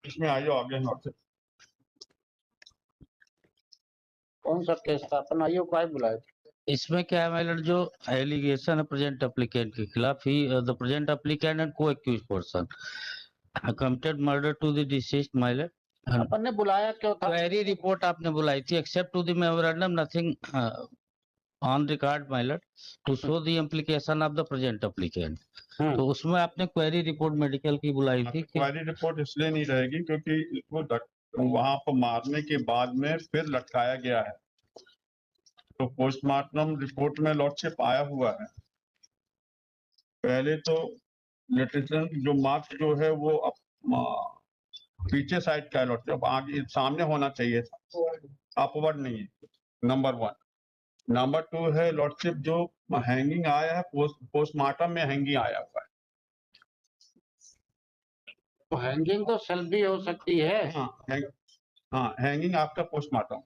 इसमें आ जाओ आगे नोट से। कौन सा केस था? अपन आईओ को बुलाए थे। इसमें क्या है माइलर, जो एलिगेशन है प्रेजेंट एप्लीकेंट के खिलाफ, he the present applicant and को accused person committed murder to the deceased माइलर। अपन ने बुलाया क्यों था? क्वेरी रिपोर्ट आपने बुलाई थी, except to the memorandum nothing on record माइलर to show the implication of the present applicant. तो उसमें आपने क्वेरी रिपोर्ट मेडिकल की बुलाई थी। क्वेरी रिपोर्ट इसलिए नहीं रहेगी क्योंकि इसको वहां पर मारने के बाद में फिर लटकाया गया है, तो पोस्टमार्टम रिपोर्ट में लॉर्डशिप आया हुआ है। पहले तो लिटरेचर जो मार्क्स जो है वो पीछे साइड का लॉर्डशिप, आगे सामने होना चाहिए था, अपवर्ड नहीं है, नंबर 1। नंबर 2 है लॉर्डशिप जो हैंगिंग आया है, पोस्टमार्टम में हैंगिंग आया हुआ है। तो हैंगिंग तो सेल्फ भी हो सकती है। हाँ, hanging after postmortem.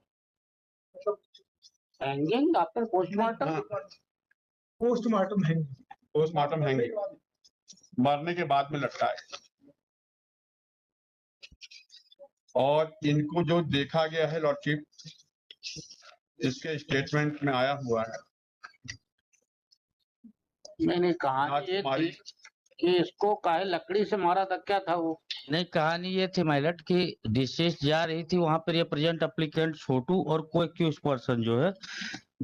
Hanging after postmortem? Postmortem hanging मरने के बाद में लटका है। और इनको जो देखा गया है लॉर्डशिप, इसके स्टेटमेंट में आया हुआ है। मैंने कहा कि इसको काहे लकड़ी से मारा था, क्या था वो? नहीं, कहानी ये थी माइलट कि डिसीज जा रही थी, वहां पर ये प्रेजेंट एप्लीकेंट छोटू और को एक्यूज पर्सन जो है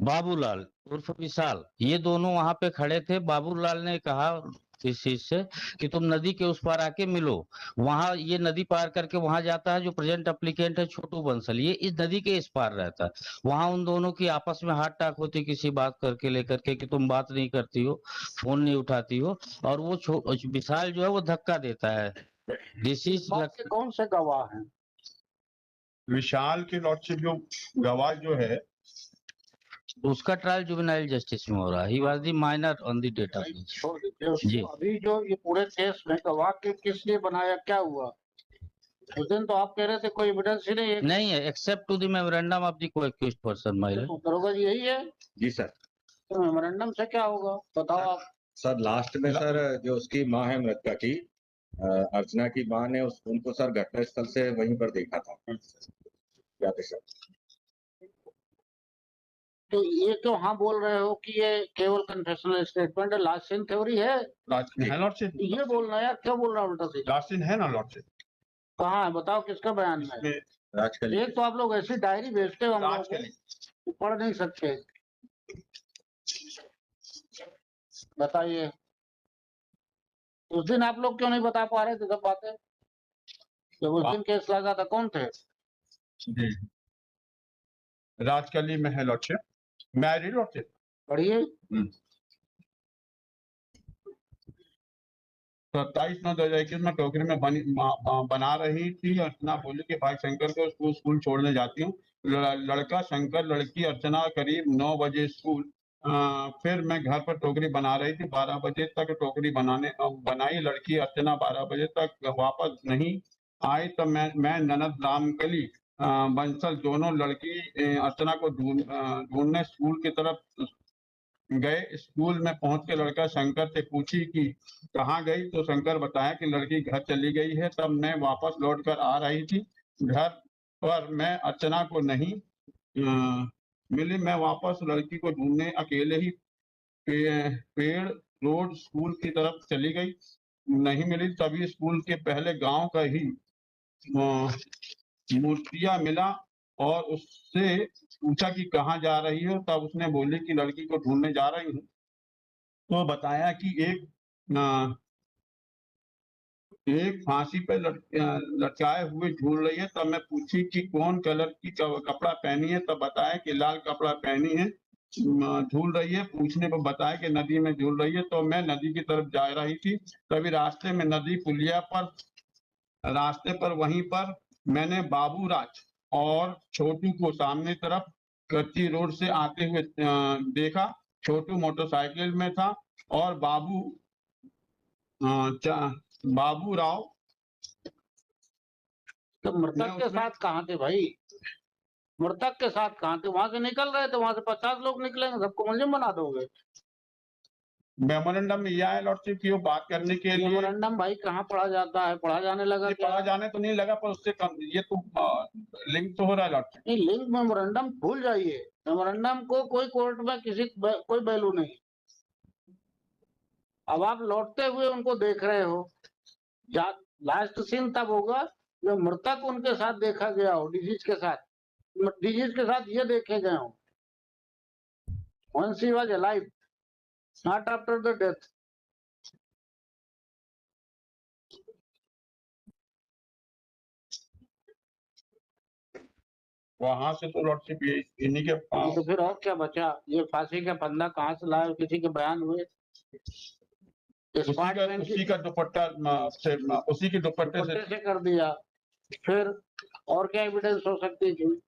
बाबूलाल उर्फ विशाल, ये दोनों वहां पे खड़े थे। बाबूलाल ने कहा इस चीज से कि तुम नदी के उस पार आके मिलो। वहां ये नदी पार करके वहां जाता है, जो प्रेजेंट एप्लीकेंट है छोटू बंसल, ये इस नदी के इस पार रहता है। वहां उन दोनों की आपस में हाथ टाक होती किसी बात करके लेकर के कि तुम बात नहीं करती हो, फोन नहीं उठाती हो, और वो विशाल जो है वो धक्का देता है। कौन से गवाह हैं? विशाल के लॉर्डशिप जो गवाह जो है उसका ट्रायल जुवेनाइल जस्टिस में हो रहा है। He was the minor on the data जी। अभी जो ये पूरे केस में गवाह के किस लिए बनाया, क्या हुआ? उस दिन तो आप कह रहे थे कोई एविडेंस ही नहीं है except to the memorandum of the co-accused person माइलर। तो दरोगा जी यही है? जी सर। तो मेमोरेंडम से क्या होगा बताओ आप। सर लास्ट में सर जो उसकी माँ है मृतका की, अर्चना की माँ ने उनको सर घटनास्थल से वहीं पर देखा था। याद है सर? तो ये क्यों हाँ बोल रहे हो कि ये केवल कन्फेशनल स्टेटमेंट है, लास्ट सीन थ्योरी है? लॉर्डशिप ये बोलना यार, क्या बोल रहा उल्टा सीधा? लास्ट सीन है ना लॉर्डशिप? कहाँ है बताओ, किसका बयान है? एक तो आप लोग ऐसी डायरी भेजते हो हम लोग पढ़ नहीं सकते। बताइए उस दिन आप लोग क्यों नहीं बता पा रहे थे सब बातें? जब उस दिन केस लगा था कौन थे? राजकली में है लॉर्डशिप, मैरिड लॉर्डशिप। पढ़िए। 27/9/2021 में टोकरी में बना रही थी। अर्चना बोली कि भाई शंकर को स्कूल छोड़ने जाती हूँ। लड़का शंकर, लड़की अर्चना करीब 9 बजे स्कूल। फिर मैं घर पर टोकरी बना रही थी। 12 बजे तक टोकरी बनाई। लड़की अर्चना 12 बजे तक वापस नहीं आई। तो मैं ननद रामकली बंसल दोनों लड़की अर्चना को ढूंढने स्कूल की तरफ गए। स्कूल में पहुंच के लड़का शंकर से पूछी कि कहाँ गई, तो शंकर बताया कि लड़की घर चली गई है। तब मैं वापस लौट कर आ रही थी। घर पर मैं अर्चना को नहीं मिली। मैं वापस लड़की को ढूंढने अकेले ही पेड़ रोड स्कूल की तरफ चली गई, नहीं मिली। तभी स्कूल के पहले गांव का ही मूर्तिया मिला और उससे पूछा कि कहाँ जा रही हो। तब उसने बोली कि लड़की को ढूंढने जा रही हूँ। तो बताया कि एक फांसी पे लटकाए हुए ढूंढ रही है। तब मैं पूछी कि कौन कलर की कपड़ा पहनी है। तब बताया कि लाल कपड़ा पहनी है। झूल रही है। पूछने पर बताया कि नदी में झूल रही है। तो मैं नदी की तरफ जा रही थी। तभी रास्ते में नदी पुलिया पर रास्ते पर वहीं पर मैंने बाबूराज और छोटू को सामने तरफ कच्ची रोड से आते हुए देखा। छोटू मोटरसाइकिल में था और बाबू राव तो मृतक के साथ कहाँ थे भाई? मृतक के साथ कहाँ थे? वहां से निकल रहे थे, वहां से 50 लोग निकलेंगे, सबको मुलजिम बना दोगे? मेमोरेंडम में यह है लॉर्डशिप की वो बात करने के लिए मेमोरेंडम भाई कहाँ पढ़ा जाता है, पढ़ा जाने लगा ये क्या? पढ़ा जाने तो नहीं लगा, पर उससे कम ये तो लिंक तो हो रहा है लॉर्डशिप। नहीं, लिंक मेमोरेंडम भूल जाइए, मेमोरेंडम को कोई कोर्ट में कोई वैल्यू नहीं। अब आप लौटते हुए उनको देख रहे हो, लास्ट सीन तब होगा जब मृतक उनके साथ देखा गया हो, डिजीज के साथ ये देखे गए हो। Once he was alive, not after the death. वहां से तो लॉर्डशिप ये इन्हीं के तो फिर और क्या बचा? ये फांसी का फंदा कहाँ से लाए? किसी के बयान हुए? उसी का दुपट्टा से उसी के दुपट्टे से कर दिया, फिर और क्या एविडेंस हो सकती थी?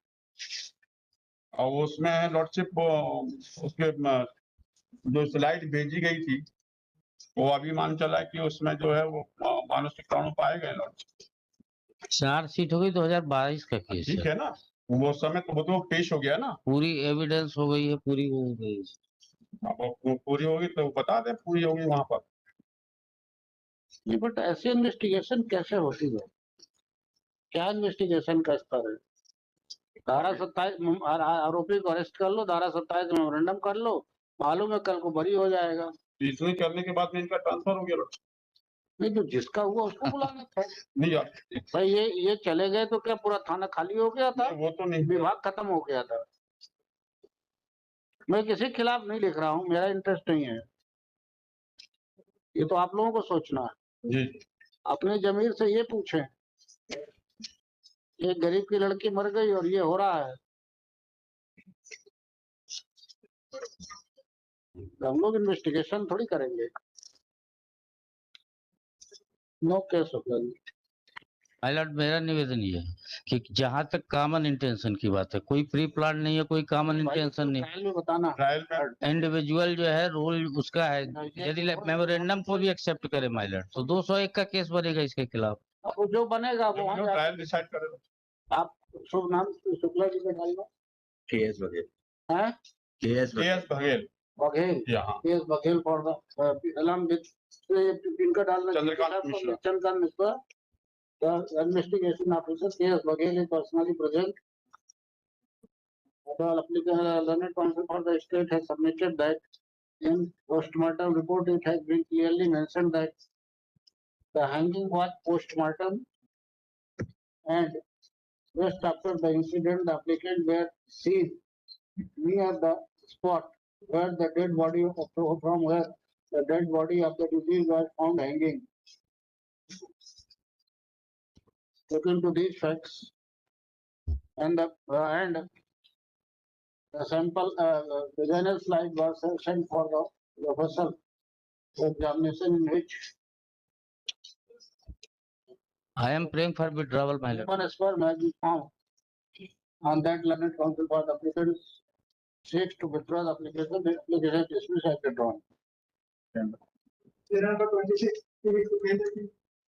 और उसमें है लॉर्डशिप उसके जो स्लाइड भेजी गई थी वो अभी मान चला है कि उसमें जो है वो मानसिक कारणों पाए गए लॉर्डशिप। चार्जशीट हो गई 2022 का केस ठीक है ना, वो समय तो वो तो पेश हो गया ना, पूरी एविडेंस हो गई है, पूरी हो गई। अब वो पूरी होगी तो बता दे पूरी होगी वहां पर। नहीं, बट ऐसी इन्वेस्टिगेशन कैसे होती है? क्या इन्वेस्टिगेशन का स्तर है? धारा 27 आरोपी को अरेस्ट कर लो, धारा 27 मेमोरेंडम कर लो, मालूम है कल को बरी हो जाएगा। इतने करने के बाद में इनका ट्रांसफर हो गया। नहीं तो जिसका हुआ उसको बुलाना था। नहीं यार, भाई ये चले गए तो क्या पूरा थाना खाली हो गया था? वो तो नहीं, विभाग खत्म हो गया था। मैं किसी के खिलाफ नहीं लिख रहा हूँ, मेरा इंटरेस्ट नहीं है, ये तो आप लोगों को सोचना है। जी अपने जमीर से ये पूछें, एक गरीब की लड़की मर गई और ये हो रहा है, हम लोग इन्वेस्टिगेशन थोड़ी करेंगे। नो केस होगा। पायलट मेरा निवेदन ये है कि जहां तक कॉमन इंटेंशन की बात है, कोई प्री प्लान नहीं है, कोई कॉमन इंटेंशन नहीं। ट्रायल में बताना, ट्रायल में इंडिविजुअल जो है रोल उसका है। यदि मेमोरेंडम को भी एक्सेप्ट करे माइलट तो 201 का केस बनेगा इसके खिलाफ। अब जो बनेगा वो वहाँ ट्रायल डिसाइड करेगा। आप शुभ नाम शुक्ला जी का डालना केएस बघेल, है, केएस बघेल, बघेल, यहाँ case Baghel for the along with इनका डालना, Chandrakant Mishra, Chandrakant Mishra, the investigation officer K.S. Baghel is personally present. The learned counsel for the state has submitted that in post-mortem report it has been clearly mentioned that the hanging was post-mortem and just after the incident the applicant were seen near the spot where the dead body from where the dead body of the deceased was found hanging. Looking to these facts and the sample the journal slide was sent for the professor examination in which I am praying for withdrawal, my lord. one sperm has been found on that learned counsel for the applicant seeks to withdraw the application. The application dismissed as withdrawn. There are 26